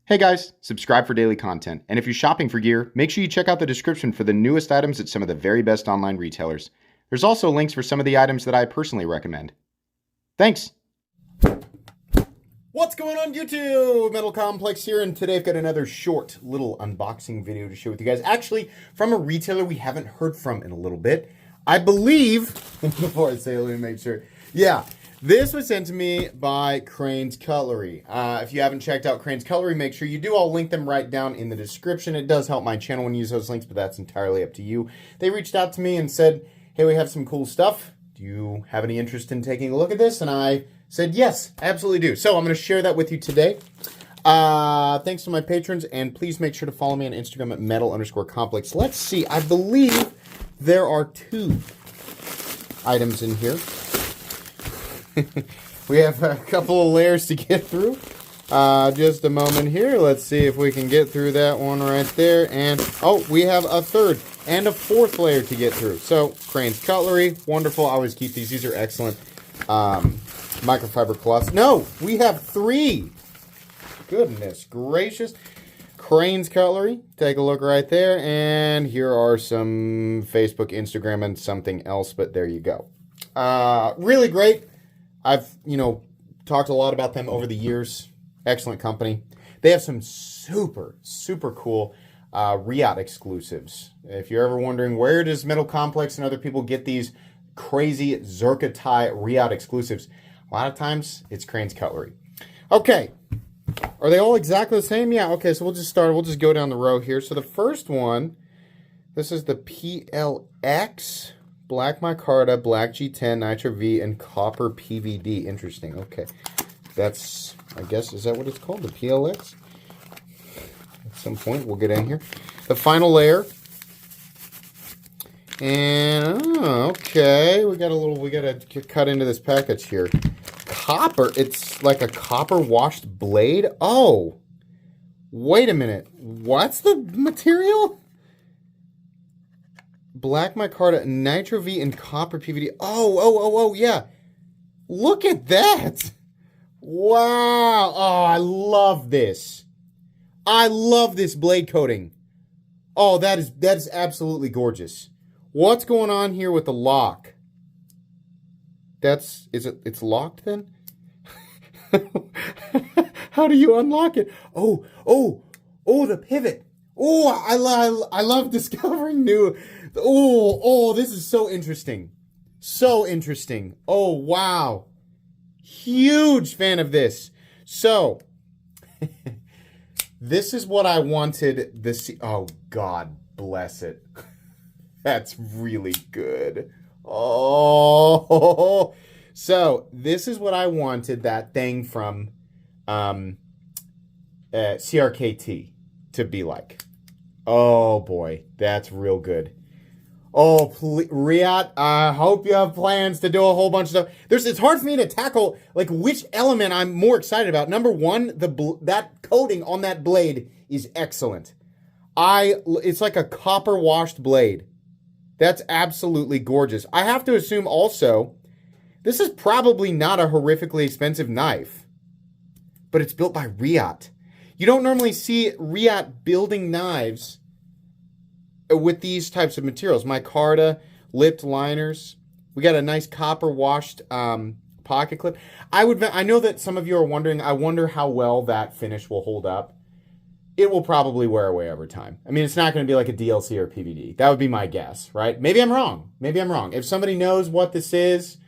Hey guys, subscribe for daily content. And if you're shopping for gear, make sure you check out the description for the newest items at some of the very best online retailers. There's also links for some of the items that I personally recommend. Thanks! What's going on YouTube? Metal Complex here, and today I've got another short little unboxing video to share with you guys. Actually, from a retailer we haven't heard from in a little bit. I believe, before I say it, let me make sure. Yeah. This was sent to me by Crane's Cutlery. If you haven't checked out Crane's Cutlery, make sure you do. I'll link them right down in the description. It does help my channel when you use those links, but that's entirely up to you. They reached out to me and said, hey, we have some cool stuff. Do you have any interest in taking a look at this? And I said, yes, I absolutely do. So I'm going to share that with you today. Thanks to my patrons, and please make sure to follow me on Instagram at metal_complex. Let's see. I believe there are 2 items in here. We have a couple of layers to get through. Just a moment here. Let's see if we can get through that one right there. And, oh, we have a 3rd and a 4th layer to get through. So, Crane's Cutlery, wonderful. I always keep these. These are excellent. Microfiber cloths. No, we have 3. Goodness gracious. Crane's Cutlery. Take a look right there. And here are some Facebook, Instagram, and something else. But there you go. Really great. I've, talked a lot about them over the years. Excellent company. They have some super, super cool Reate exclusives. If you're ever wondering where does Metal Complex and other people get these crazy Zerkatai Reate exclusives, a lot of times it's Crane's Cutlery. Okay. Are they all exactly the same? Yeah, okay, so we'll just start. We'll just go down the row here. So the first one, this is the PLX. Black micarta, black G10, nitro V, and copper PVD. Interesting. Okay. That's, I guess, is that what it's called? The PLX? At some point, we'll get in here. The final layer. And, okay. We got to cut into this package here. Copper. It's like a copper washed blade. Oh. Wait a minute. What's the material? Black micarta, nitro V, and copper PVD. Oh, yeah. Look at that. Wow. Oh, I love this. I love this blade coating. Oh, that is absolutely gorgeous. What's going on here with the lock? It's locked then? How do you unlock it? Oh, the pivot. Oh, I love discovering new. Oh, this is so interesting. So interesting. Oh, wow. Huge fan of this. So, this is what I wanted this. Oh, God bless it. That's really good. Oh, so this is what I wanted that thing from CRKT to be like. Oh, boy. That's real good. Oh, please, Reate, I hope you have plans to do a whole bunch of stuff. It's hard for me to tackle, like, which element I'm more excited about. Number one, that coating on that blade is excellent. It's like a copper washed blade. That's absolutely gorgeous. I have to assume also, this is probably not a horrifically expensive knife, but it's built by Reate. You don't normally see Reate building knives with these types of materials. Micarta, lipped liners. We got a nice copper washed pocket clip. I know that some of you are wondering, I wonder how well that finish will hold up. It will probably wear away over time. I mean, it's not going to be like a DLC or PVD. That would be my guess, right? Maybe I'm wrong. If somebody knows what this is,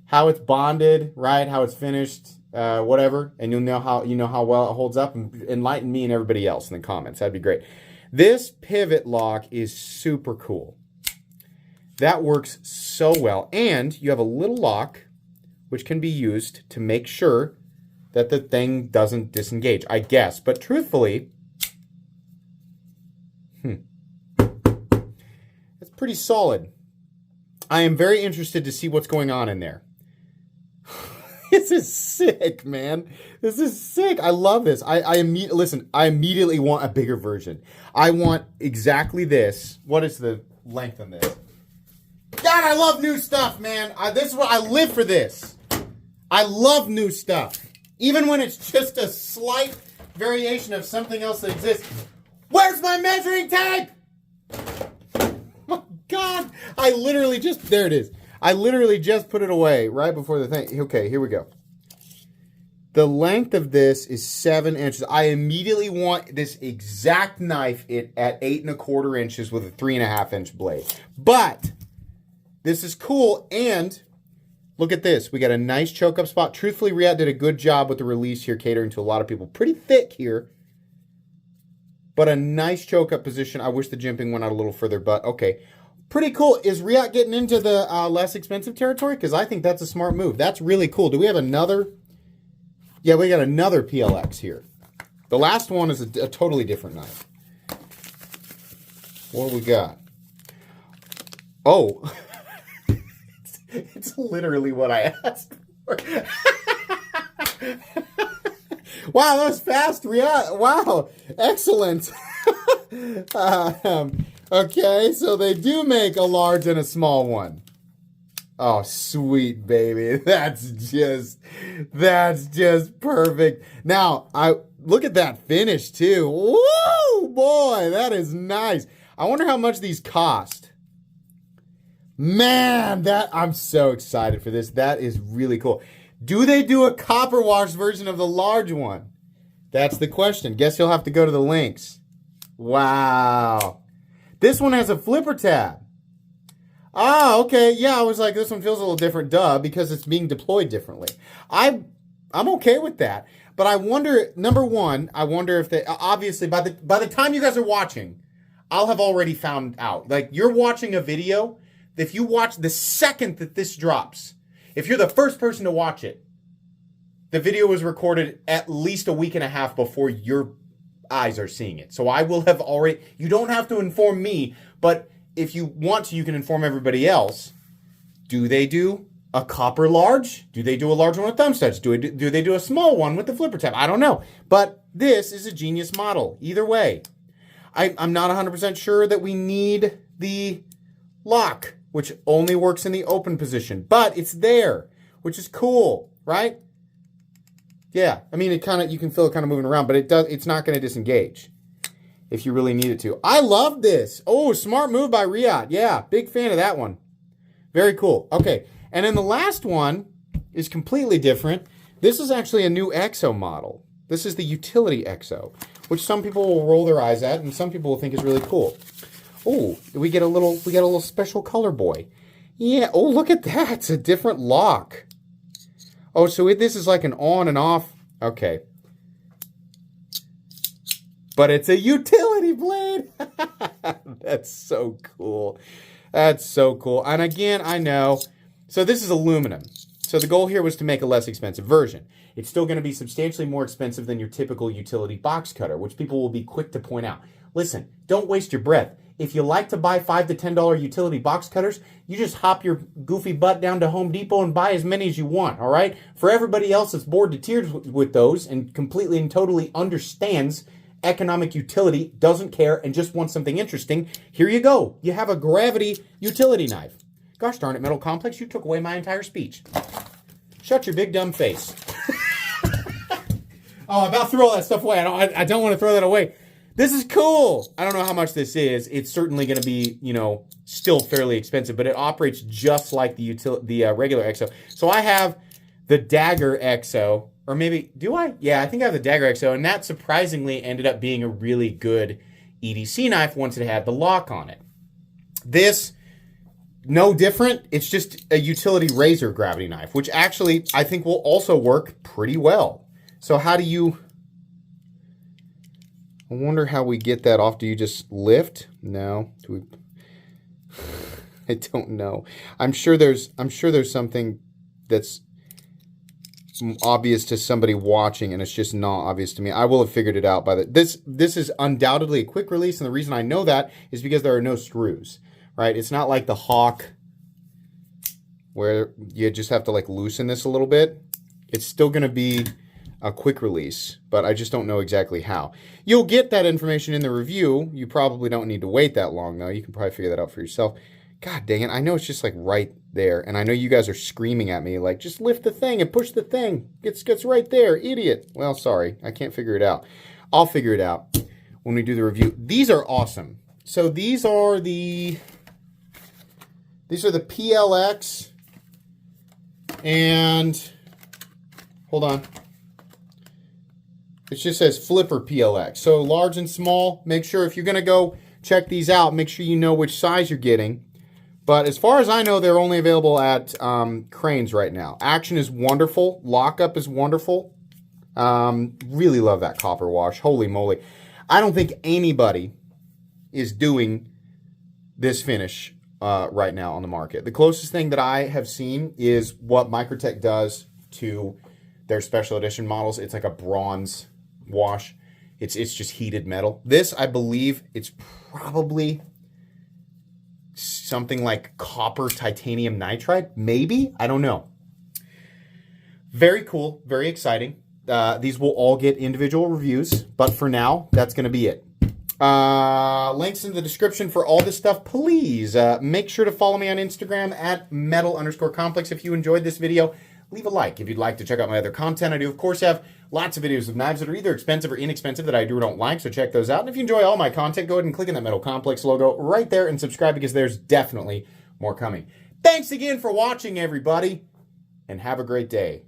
how it's bonded, right? How it's finished, whatever, and you know how well it holds up, and enlighten me and everybody else in the comments. That'd be great. This pivot lock is super cool. That works so well. And you have a little lock which can be used to make sure that the thing doesn't disengage, I guess. But truthfully, it's pretty solid. I am very interested to see what's going on in there. This is sick, man. This is sick. I love this. I immediately want a bigger version. I want exactly this. What is the length on this? God, I love new stuff, man. This is what I live for this. I love new stuff. Even when it's just a slight variation of something else that exists. Where's my measuring tape? My God, I literally just, there it is. I literally just put it away right before the thing. Okay, here we go. The length of this is 7 inches. I immediately want this exact knife at 8 1/4 inches with a 3.5 inch blade. But this is cool, and look at this. We got a nice choke up spot. Truthfully, Reate did a good job with the release here, catering to a lot of people. Pretty thick here, but a nice choke up position. I wish the jimping went out a little further, but okay. Pretty cool. Is Reate getting into the less expensive territory? Because I think that's a smart move. That's really cool. Do we have another? Yeah, we got another PLX here. The last one is a totally different knife. What do we got? Oh, it's literally what I asked for. Wow, that was fast, Reate. Wow, excellent. Okay, so they do make a large and a small one. Oh, sweet baby. That's just perfect. Now, look at that finish too. Woo, boy, that is nice. I wonder how much these cost. Man, I'm so excited for this. That is really cool. Do they do a copper wash version of the large one? That's the question. Guess you'll have to go to the links. Wow. This one has a flipper tab. Ah, okay. Yeah, I was like, this one feels a little different, duh, because it's being deployed differently. I'm okay with that. But I wonder, number one, I wonder if they, obviously, by the time you guys are watching, I'll have already found out. Like, you're watching a video, if you watch the second that this drops, if you're the first person to watch it, the video was recorded at least a week and a half before your eyes are seeing it. So I will have already, you don't have to inform me, but if you want to, you can inform everybody else. Do they do a copper large? Do they do a large one with thumb studs? Do they do a small one with the flipper tab? I don't know. But this is a genius model. Either way, I'm not 100% sure that we need the lock, which only works in the open position. But it's there, which is cool, right? Yeah, I mean, it kind of, you can feel it kind of moving around, but it's not going to disengage if you really need it to. I love this. Oh, smart move by Reate. Yeah, big fan of that one. Very cool. Okay, and then the last one is completely different. This is actually a new exo model. This is the utility exo, which some people will roll their eyes at, and some people will think is really cool. Oh, we get a little special color boy. Yeah. Oh, look at that. It's a different lock. Oh, so this is like an on and off. Okay. But it's a utility blade. That's so cool. That's so cool. And again, I know. So this is aluminum. So the goal here was to make a less expensive version. It's still going to be substantially more expensive than your typical utility box cutter, which people will be quick to point out. Listen, don't waste your breath. If you like to buy $5 to $10 utility box cutters, you just hop your goofy butt down to Home Depot and buy as many as you want, all right? For everybody else that's bored to tears with those and completely and totally understands economic utility, doesn't care, and just wants something interesting, here you go. You have a gravity utility knife. Gosh darn it, Metal Complex, you took away my entire speech. Shut your big dumb face. Oh, I'm about to throw all that stuff away. I don't want to throw that away. This is cool. I don't know how much this is. It's certainly going to be, still fairly expensive, but it operates just like the regular EXO. So I have the Dagger EXO, or maybe, do I? Yeah, I think I have the Dagger EXO, and that surprisingly ended up being a really good EDC knife once it had the lock on it. This, no different. It's just a utility razor gravity knife, which actually I think will also work pretty well. So how do you... I wonder how we get that off. Do you just lift? No. Do we? I don't know. I'm sure there's something that's obvious to somebody watching, and it's just not obvious to me. I will have figured it out by the. This is undoubtedly a quick release, and the reason I know that is because there are no screws. Right? It's not like the Hawk, where you just have to like loosen this a little bit. It's still going to be a quick release, but I just don't know exactly how. You'll get that information in the review. You probably don't need to wait that long, though. You can probably figure that out for yourself. God dang it. I know it's just like right there. And I know you guys are screaming at me like, just lift the thing and push the thing. Gets right there, idiot. Well, sorry. I can't figure it out. I'll figure it out when we do the review. These are awesome. So these are the PLX, and hold on. It just says flipper PLX. So large and small. Make sure if you're going to go check these out, make sure you know which size you're getting. But as far as I know, they're only available at Cranes right now. Action is wonderful. Lockup is wonderful. Really love that copper wash. Holy moly. I don't think anybody is doing this finish right now on the market. The closest thing that I have seen is what Microtech does to their special edition models. It's like a bronze wash. It's just heated metal. This, I believe, it's probably something like copper titanium nitride. Maybe. I don't know. Very cool. Very exciting. These will all get individual reviews. But for now, that's going to be it. Links in the description for all this stuff. Please make sure to follow me on Instagram at metal_complex. If you enjoyed this video, leave a like. If you'd like to check out my other content, I do, of course, have lots of videos of knives that are either expensive or inexpensive that I do or don't like, so check those out. And if you enjoy all my content, go ahead and click on that Metal Complex logo right there and subscribe, because there's definitely more coming. Thanks again for watching, everybody, and have a great day.